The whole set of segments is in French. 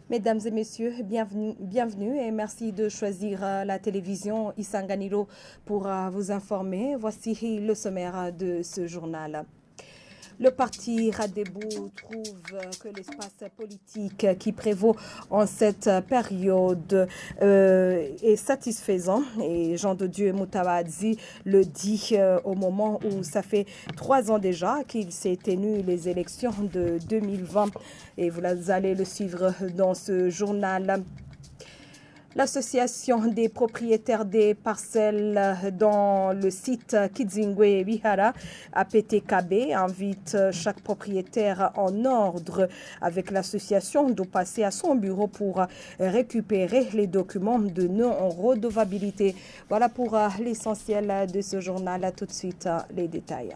Mesdames et messieurs, bienvenue et merci de choisir la télévision Isanganiro pour vous informer. Voici le sommaire de ce journal. Le parti Radebou trouve que l'espace politique qui prévaut en cette période est satisfaisant. Et Jean de Dieu Moutawadzi le dit au moment où ça fait 3 ans déjà qu'il s'est tenu les élections de 2020. Et vous allez le suivre dans ce journal. L'association des propriétaires des parcelles dans le site Kizingwe Bihara, APTKB, invite chaque propriétaire en ordre avec l'association de passer à son bureau pour récupérer les documents de non-redevabilité. Voilà pour l'essentiel de ce journal. À tout de suite, les détails.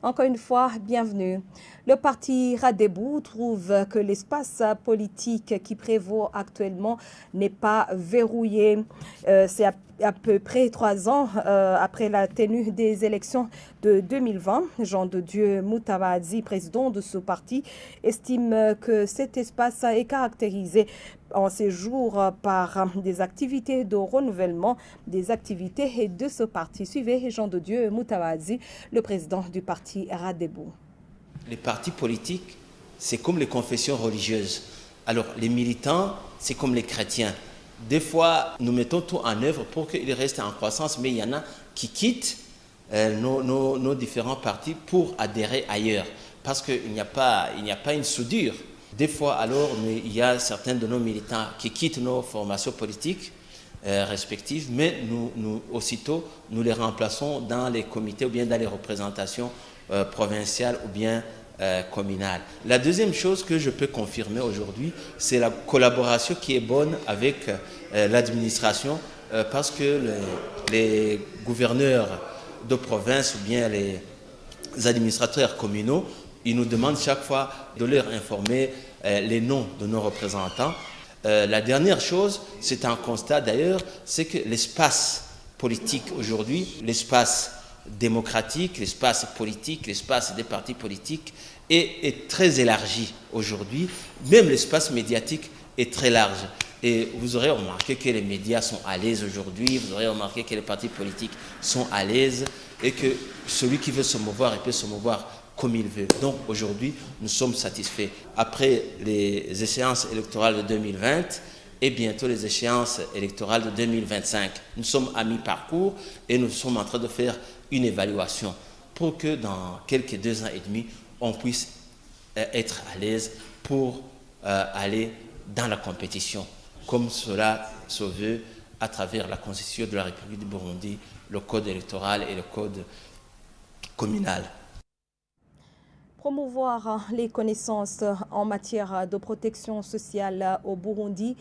Encore une fois, bienvenue. Le parti Radebou trouve que l'espace politique qui prévaut actuellement n'est pas verrouillé. C'est à peu près 3 ans après la tenue des élections de 2020. Jean de Dieu Moutawadzi, président de ce parti, estime que cet espace est caractérisé en ces jours par des activités de renouvellement des activités de ce parti. Suivez Jean de Dieu Moutawadzi, le président du parti Radebou. Les partis politiques, c'est comme les confessions religieuses. Alors, les militants, c'est comme les chrétiens. Des fois, nous mettons tout en œuvre pour qu'ils restent en croissance, mais il y en a qui quittent nos différents partis pour adhérer ailleurs, parce qu'il n'y a pas une soudure. Des fois, alors, il y a certains de nos militants qui quittent nos formations politiques respectives, mais aussitôt, nous les remplaçons dans les comités ou bien dans les représentations provinciales ou bien communales. La deuxième chose que je peux confirmer aujourd'hui, c'est la collaboration qui est bonne avec l'administration, parce que les gouverneurs de province ou bien les administrateurs communaux, ils nous demandent chaque fois de leur informer les noms de nos représentants. La dernière chose, c'est un constat d'ailleurs, c'est que l'espace politique aujourd'hui, l'espace démocratique, l'espace politique, l'espace des partis politiques est très élargi aujourd'hui. Même l'espace médiatique est très large. Et vous aurez remarqué que les médias sont à l'aise aujourd'hui, vous aurez remarqué que les partis politiques sont à l'aise et que celui qui veut se mouvoir, il peut se mouvoir comme il veut. Donc aujourd'hui, nous sommes satisfaits. Après les échéances électorales de 2020 et bientôt les échéances électorales de 2025, nous sommes à mi-parcours et nous sommes en train de faire une évaluation pour que dans quelques 2 ans et demi, on puisse être à l'aise pour aller dans la compétition, comme cela se veut à travers la Constitution de la République du Burundi, le code électoral et le code communal. Promouvoir les connaissances en matière de protection sociale au Burundi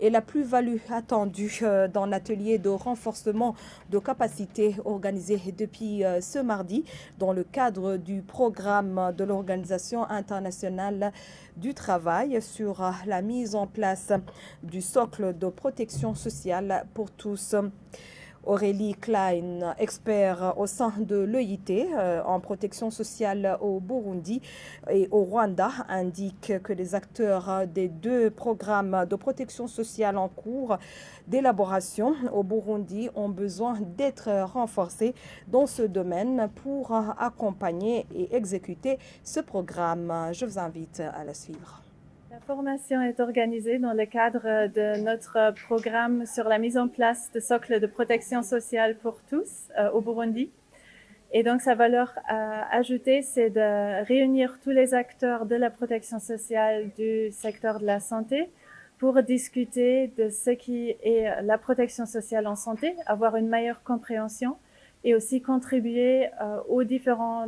est la plus-value attendue dans l'atelier de renforcement de capacités organisé depuis ce mardi dans le cadre du programme de l'Organisation internationale du travail sur la mise en place du socle de protection sociale pour tous. Aurélie Klein, expert au sein de l'EIT en protection sociale au Burundi et au Rwanda, indique que les acteurs des 2 programmes de protection sociale en cours d'élaboration au Burundi ont besoin d'être renforcés dans ce domaine pour accompagner et exécuter ce programme. Je vous invite à la suivre. La formation est organisée dans le cadre de notre programme sur la mise en place de socles de protection sociale pour tous au Burundi. Et donc, sa valeur ajoutée, c'est de réunir tous les acteurs de la protection sociale du secteur de la santé pour discuter de ce qui est la protection sociale en santé, avoir une meilleure compréhension et aussi contribuer aux différents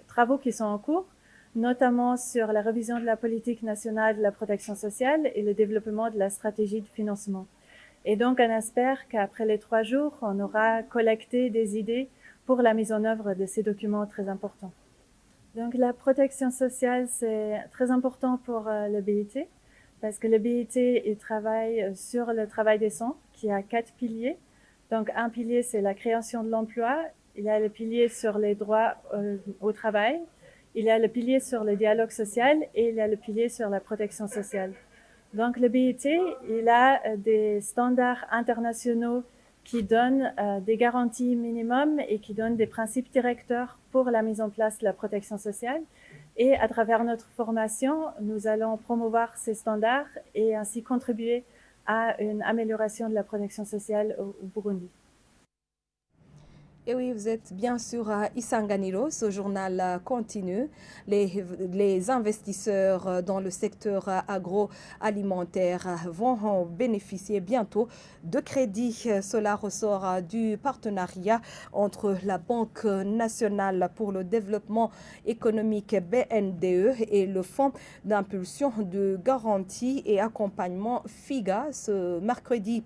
travaux qui sont en cours, notamment sur la révision de la politique nationale de la protection sociale et le développement de la stratégie de financement. Et donc, on espère qu'après les 3 jours, on aura collecté des idées pour la mise en œuvre de ces documents très importants. Donc, la protection sociale, c'est très important pour le BIT, parce que le BIT, il travaille sur le travail décent, qui a 4 piliers. Donc, un pilier, c'est la création de l'emploi. Il y a le pilier sur les droits au travail. Il y a le pilier sur le dialogue social et il y a le pilier sur la protection sociale. Donc, le BIT, il a des standards internationaux qui donnent des garanties minimums et qui donnent des principes directeurs pour la mise en place de la protection sociale. Et à travers notre formation, nous allons promouvoir ces standards et ainsi contribuer à une amélioration de la protection sociale au Burundi. Et oui, vous êtes bien sûr à Isanganiro, ce journal continue. Les investisseurs dans le secteur agroalimentaire vont bénéficier bientôt de crédits. Cela ressort du partenariat entre la Banque nationale pour le développement économique BNDE et le Fonds d'impulsion de garantie et accompagnement FIGA ce mercredi.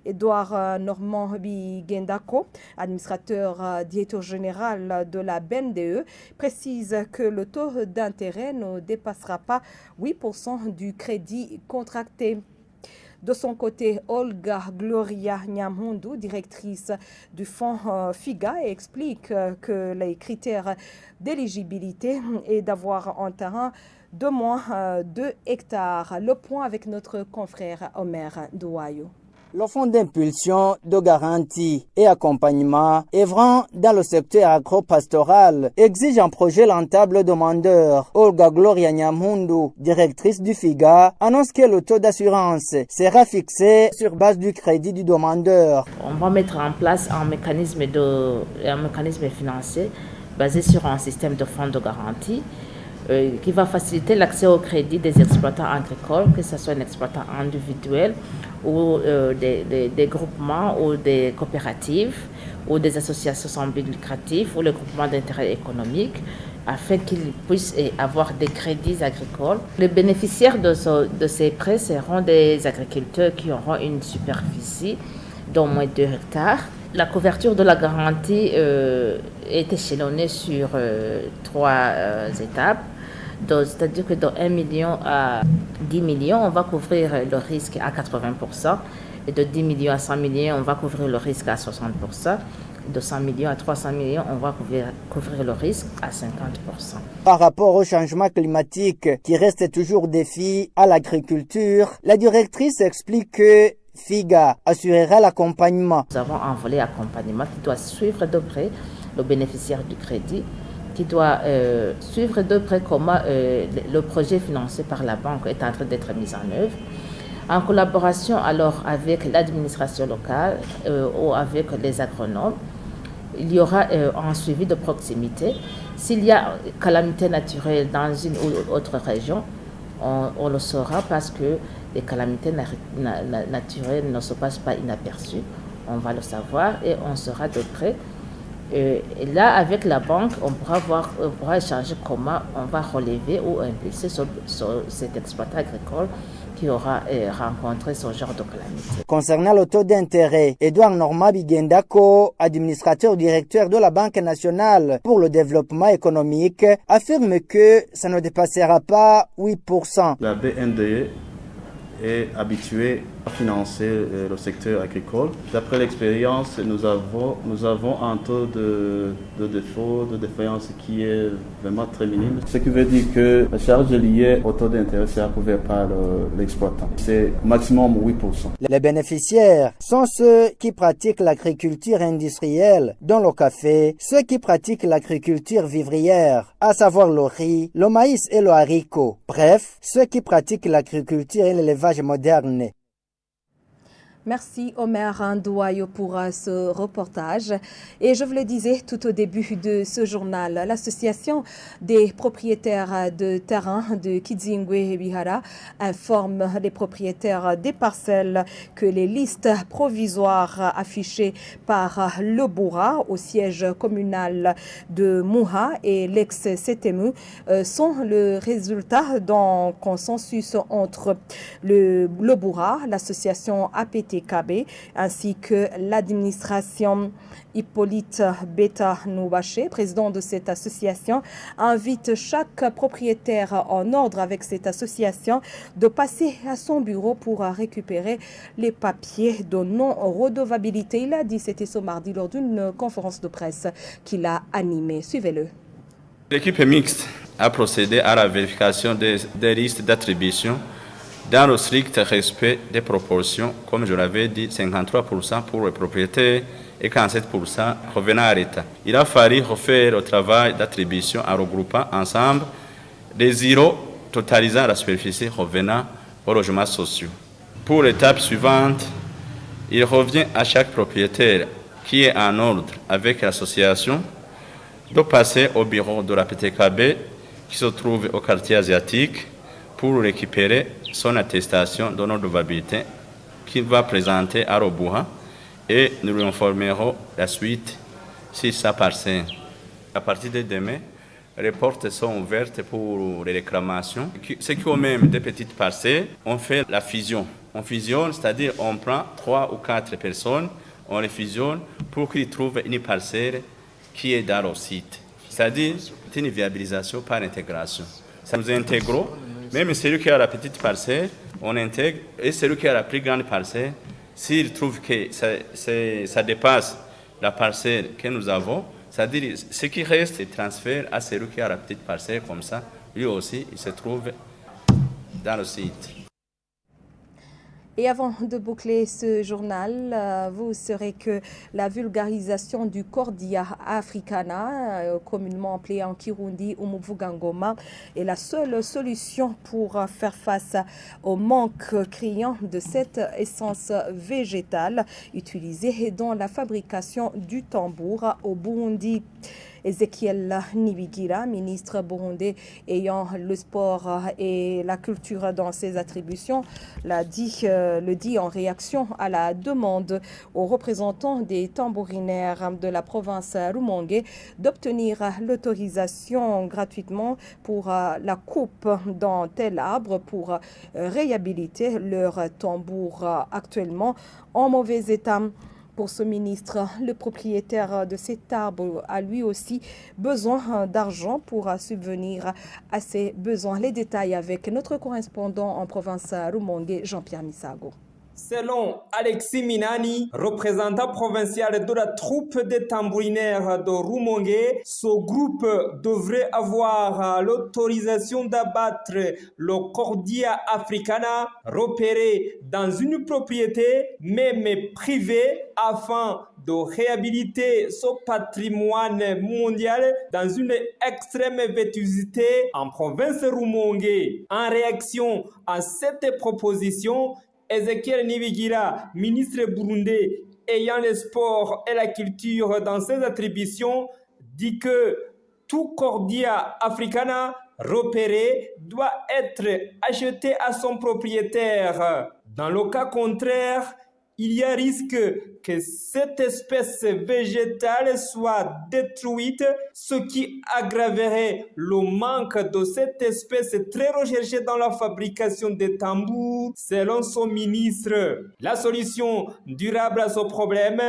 Edouard Normand Bigendako, administrateur directeur général de la BNDE, précise que le taux d'intérêt ne dépassera pas 8% du crédit contracté. De son côté, Olga Gloria Nyamundu, directrice du fonds FIGA, explique que les critères d'éligibilité est d'avoir un terrain de moins 2 hectares. Le point avec notre confrère Omer Douayo. Le fonds d'impulsion, de garantie et accompagnement œuvrant dans le secteur agro-pastoral exige un projet rentable demandeur. Olga Gloria Nyamundu, directrice du FIGA, annonce que le taux d'assurance sera fixé sur base du crédit du demandeur. On va mettre en place un mécanisme financier basé sur un système de fonds de garantie qui va faciliter l'accès au crédit des exploitants agricoles, que ce soit un exploitant individuel ou des groupements ou des coopératives ou des associations sans but lucratif ou le groupement d'intérêt économique, afin qu'ils puissent avoir des crédits agricoles. Les bénéficiaires de ces prêts seront des agriculteurs qui auront une superficie d'au moins 2 hectares. La couverture de la garantie est échelonnée sur 3 étapes. C'est-à-dire que de 1 million à 10 millions, on va couvrir le risque à 80%. Et de 10 millions à 100 millions, on va couvrir le risque à 60%. De 100 millions à 300 millions, on va couvrir le risque à 50%. Par rapport au changement climatique qui reste toujours défi à l'agriculture, la directrice explique que FIGA assurera l'accompagnement. Nous avons un volet accompagnement qui doit suivre de près le bénéficiaire du crédit, qui doit suivre de près comment le projet financé par la banque est en train d'être mis en œuvre, en collaboration alors avec l'administration locale ou avec les agronomes. Il y aura un suivi de proximité. S'il y a calamité naturelle dans une ou autre région, on le saura parce que les calamités naturelles ne se passent pas inaperçues. On va le savoir et on sera de près. Et là, avec la banque, on pourra échanger comment on va relever ou impulser cet exploitant agricole qui aura rencontré ce genre de calamité. Concernant le taux d'intérêt, Edouard Normand Bigendako, administrateur directeur de la Banque nationale pour le développement économique, affirme que ça ne dépassera pas 8%. La BNDE est habituée à financer le secteur agricole. D'après l'expérience, nous avons un taux de défaut, de défaillance qui est vraiment très minime. Ce qui veut dire que la charge liée au taux d'intérêt sera couverte par l'exploitant. C'est maximum 8%. Les bénéficiaires sont ceux qui pratiquent l'agriculture industrielle, dont le café, ceux qui pratiquent l'agriculture vivrière, à savoir le riz, le maïs et le haricot. Bref, ceux qui pratiquent l'agriculture et l'élevage moderne. Merci Omer Ndouayo pour ce reportage. Et je vous le disais tout au début de ce journal, l'association des propriétaires de terrain de Kizingwe Bihara informe les propriétaires des parcelles que les listes provisoires affichées par le Boura au siège communal de Mouha et l'ex-CTMU sont le résultat d'un consensus entre le Boura, l'association APT l'APTKB ainsi que l'administration. Hippolyte Beta Noubaché, président de cette association, invite chaque propriétaire en ordre avec cette association de passer à son bureau pour récupérer les papiers de non-redevabilité. Il a dit c'était ce mardi lors d'une conférence de presse qu'il a animée. Suivez-le. L'équipe mixte a procédé à la vérification des listes d'attribution dans le strict respect des proportions, comme je l'avais dit, 53% pour les propriétaires et 47% revenant à l'État. Il a fallu refaire le travail d'attribution en regroupant ensemble les îlots totalisant la superficie revenant aux logements sociaux. Pour l'étape suivante, il revient à chaque propriétaire qui est en ordre avec l'association de passer au bureau de la PTKB qui se trouve au quartier asiatique pour récupérer son attestation de non-redevabilité qu'il va présenter à Roboura et nous lui informerons la suite si ça parcelle. À partir de demain, les portes sont ouvertes pour les réclamations. Ceux qui ont même des petites parcelles, on fait la fusion. On fusionne, c'est-à-dire on prend 3 ou 4 personnes, on les fusionne pour qu'ils trouvent une parcelle qui est dans le site. C'est-à-dire c'est une viabilisation par intégration. Ça nous intègre, même celui qui a la petite parcelle, on intègre, et celui qui a la plus grande parcelle, s'il trouve que ça dépasse la parcelle que nous avons, c'est-à-dire ce qui reste est transféré à celui qui a la petite parcelle, comme ça, lui aussi, il se trouve dans le site. Et avant de boucler ce journal, vous saurez que la vulgarisation du Cordia africana, communément appelé en Kirundi ou Muvugangoma, est la seule solution pour faire face au manque criant de cette essence végétale utilisée dans la fabrication du tambour au Burundi. Ezekiel Nibigira, ministre burundais ayant le sport et la culture dans ses attributions, le dit en réaction à la demande aux représentants des tambourinaires de la province Rumongue d'obtenir l'autorisation gratuitement pour la coupe d'un tel arbre pour réhabiliter leur tambour actuellement en mauvais état. Pour ce ministre, le propriétaire de cet arbre a lui aussi besoin d'argent pour subvenir à ses besoins. Les détails avec notre correspondant en province Rumongue, Jean-Pierre Misago. Selon Alexis Minani, représentant provincial de la troupe des tambourinaires de Rumongue, ce groupe devrait avoir l'autorisation d'abattre le Cordia africana repéré dans une propriété, même privée, afin de réhabiliter ce patrimoine mondial dans une extrême vétusté en province Rumongue. En réaction à cette proposition, Ezekiel Nibigira, ministre burundais ayant le sport et la culture dans ses attributions, dit que tout Cordia africana repéré doit être acheté à son propriétaire. Dans le cas contraire, il y a risque que cette espèce végétale soit détruite, ce qui aggraverait le manque de cette espèce très recherchée dans la fabrication des tambours, selon son ministre. La solution durable à ce problème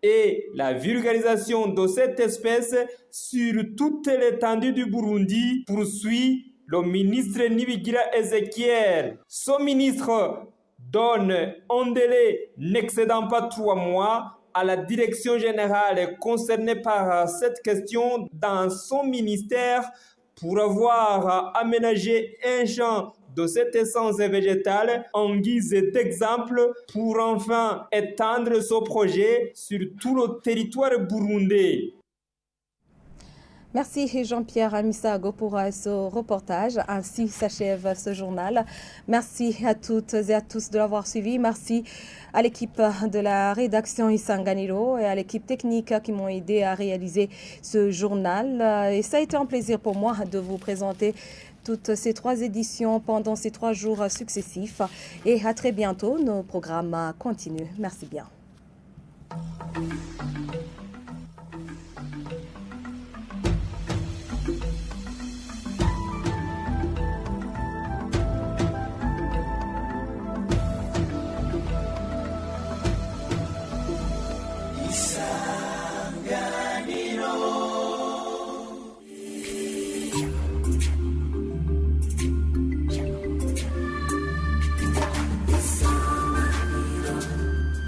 est la vulgarisation de cette espèce sur toute l'étendue du Burundi, poursuit le ministre Nibigira Ezekiel. Son ministre donne un délai n'excédant pas 3 mois à la direction générale concernée par cette question dans son ministère pour avoir aménagé un champ de cette essence végétale en guise d'exemple pour enfin étendre ce projet sur tout le territoire burundais. Merci Jean-Pierre Misago pour ce reportage. Ainsi s'achève ce journal. Merci à toutes et à tous de l'avoir suivi. Merci à l'équipe de la rédaction Isanganiro et à l'équipe technique qui m'ont aidé à réaliser ce journal. Et ça a été un plaisir pour moi de vous présenter toutes ces 3 éditions pendant ces 3 jours successifs. Et à très bientôt. Nos programmes continuent. Merci bien.